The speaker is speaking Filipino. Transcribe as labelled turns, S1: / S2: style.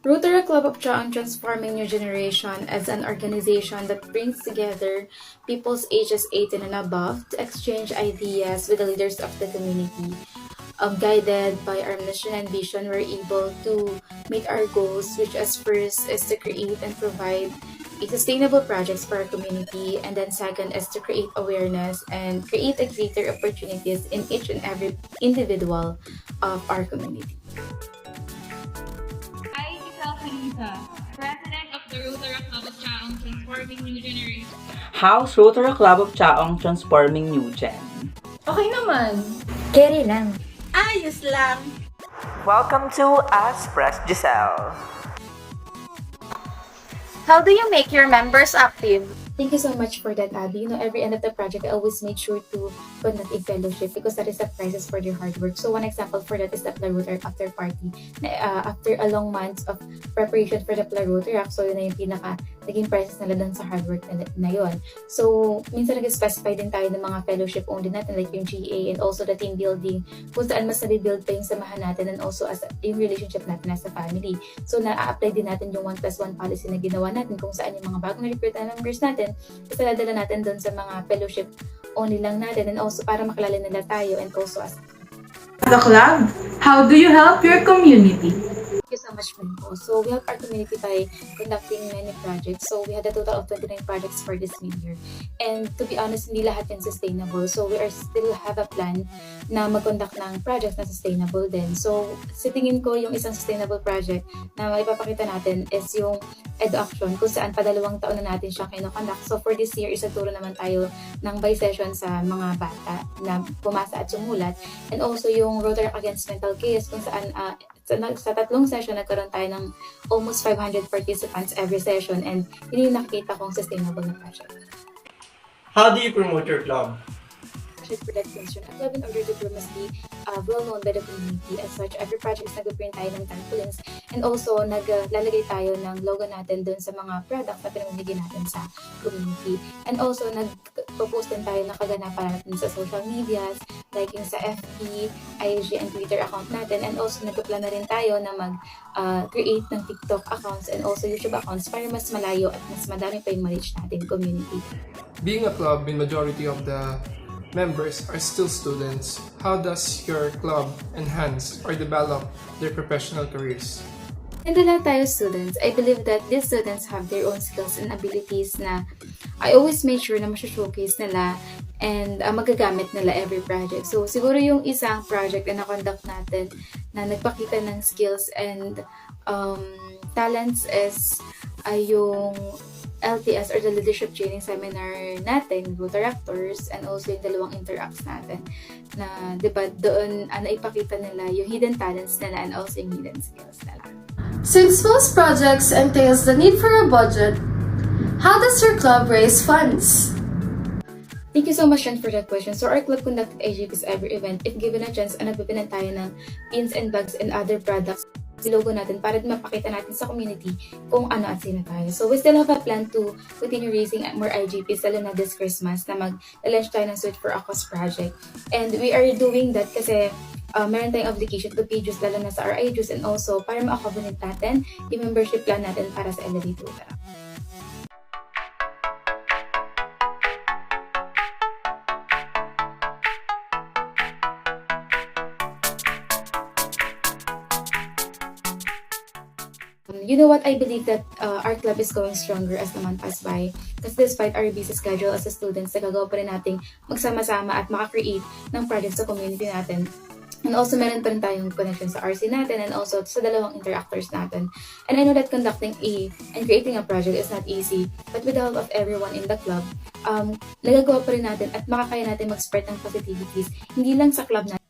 S1: Rotary Club of Chaon Transforming New Generation as an organization that brings together people's ages 18 and above to exchange ideas with the leaders of the community. Guided by our mission and vision, we're able to meet our goals, which as first is to create and provide a sustainable projects for our community, and then second is to create awareness and create a greater opportunities in each and every individual of our community.
S2: Hi, Isel Canisa, President of the Rotary Club of Chaong Transforming New Generation.
S3: How's Rotary Club of Chaong Transforming New Gen?
S4: Okay naman.
S5: Carry lang.
S4: Ayos lang.
S3: Welcome to Ask Press Giselle.
S4: How do you make your members active?
S1: Thank you so much for that, Abby. Every end of the project, I always make sure to conduct a fellowship because that is the prizes for their hard work. So one example for that is the Plarotarak after party. After a long months of preparation for the Plarotarak, so yun na yung naging prizes nila dun sa hard work na yun. So, minsan nag-specify din tayo ng mga fellowship only natin like yung GA and also the team building kung saan mas nabibuild pa yung samahan natin and also as yung relationship natin as a family. So, na-apply din natin yung 1+1 policy na ginawa natin kung saan yung mga bagong recruit na members natin isadala natin doon sa mga fellowship only lang natin and also para makilala nila tayo and also as
S6: The club, how do you help your community?
S1: Thank you so much, Minko. So, we help our community by conducting many projects. So, we had a total of 29 projects for this mid-year. And to be honest, hindi lahat yan sustainable. So, we still have a plan na mag-conduct ng projects na sustainable din. So, sa tingin ko, yung isang sustainable project na maipapakita natin is yung EduAction, kung saan pa 2 taon na natin siyang kinoconduct. So, for this year, isaturo naman tayo ng by-session sa mga bata na pumasa at sumulat. And also, yung Rotary Against Mental Chaos, kung saan sa 3 session, nagkaroon tayo ng almost 500 participants every session and yun yung nakikita kong sustainable na project.
S7: How do you promote your club?
S1: For that question, a club in order to grow must be well known by the community. As such, every project is nag-print tayo ng trampolines and also naglalagay tayo ng logo natin dun sa mga products na pinamimigay natin sa community. And also, nag-post din tayo ng kaganapan natin sa social medias like yung sa FB, IG, and Twitter account natin. And also, nagpa-plan na rin tayo na mag-create ng TikTok accounts and also YouTube accounts para mas malayo at mas madami pa yung ma-reach natin community.
S8: Being a club, in majority of the members are still students. How does your club enhance or develop their professional careers?
S1: Hindi lang tayo students. I believe that these students have their own skills and abilities na I always make sure na showcase nila and magagamit nila every project. So, siguro yung isang project na na-conduct natin na nagpakita ng skills and talents is yung LTS or the Leadership Training Seminar natin, Rotary Actors, and also yung 2 interacts natin na, diba, doon ipakita nila yung hidden talents nila and also yung hidden skills nila.
S4: Since most projects entails the need for a budget, how does your club raise funds?
S1: Thank you so much, Jen, for that question. So, our club conducted AGPs every event. If given a chance, nagpipinan tayo ng pins and bags and other products logo natin para mapakita natin sa community kung ano at sino tayo. So, we still have a plan to continue raising more IGPs lalo na this Christmas na mag-launch tayo ng Suit for a Cause project. And we are doing that kasi meron tayong obligation to pay dues lalo na sa RI dues and also para ma-accommodate natin yung membership plan natin para sa LD Tutor. You know what? I believe that our club is going stronger as the month pass by. Kasi despite our busy schedule as a students, nagagawa pa rin nating magsama-sama at makakreate ng projects sa community natin. And also, meron pa rin tayong connection sa RC natin and also sa 2 interactors natin. And I know that conducting and creating a project is not easy, but with the help of everyone in the club, nagagawa pa rin natin at makakaya natin mag-spread ng positivities, hindi lang sa club natin,